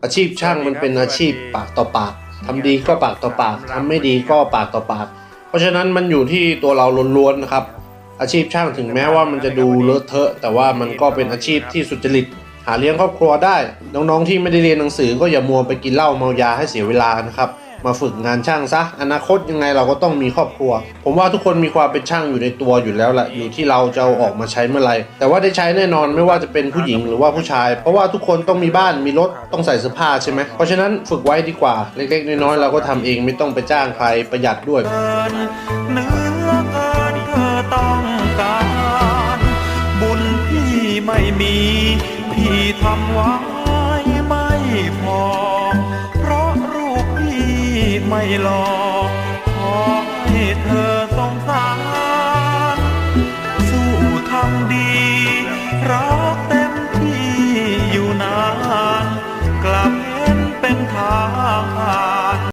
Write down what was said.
อาชีพช่างมันเป็นอาชีพปากต่อปากทำดีก็ปากต่อปากทำไม่ดีก็ปากต่อปากเพราะฉะนั้นมันอยู่ที่ตัวเราล้วนๆนะครับอาชีพช่างถึงแม้ว่ามันจะดูเลอะเทอะแต่ว่ามันก็เป็นอาชีพที่สุจริตหาเลี้ยงครอบครัวได้น้องๆที่ไม่ได้เรียนหนังสือก็อย่ามัวไปกินเหล้าเมายาให้เสียเวลานะครับมาฝึกงานช่างซะอนาคตยังไงเราก็ต้องมีครอบครัวผมว่าทุกคนมีความเป็นช่างอยู่ในตัวอยู่แล้วแหละอยู่ที่เราจะเอาออกมาใช้เมื่อไหร่แต่ว่าได้ใช้แน่นอนไม่ว่าจะเป็นผู้หญิงหรือว่าผู้ชายเพราะว่าทุกคนต้องมีบ้านมีรถต้องใส่เสื้อผ้าใช่ไหมเพราะฉะนั้นฝึกไว้ดีกว่าเล็กๆน้อยๆเราก็ทำเองไม่ต้องไปจ้างใครประหยัดด้วยเนื้อเกินเธอต้องการบุญพี่ไม่มีพี่ทำไว้ไม่พอเพราะรูปพี่ไม่หล่อขอให้เธอสงสารสู้ทำดีรักเต็มที่อยู่นานกลับเห็นเป็นทาง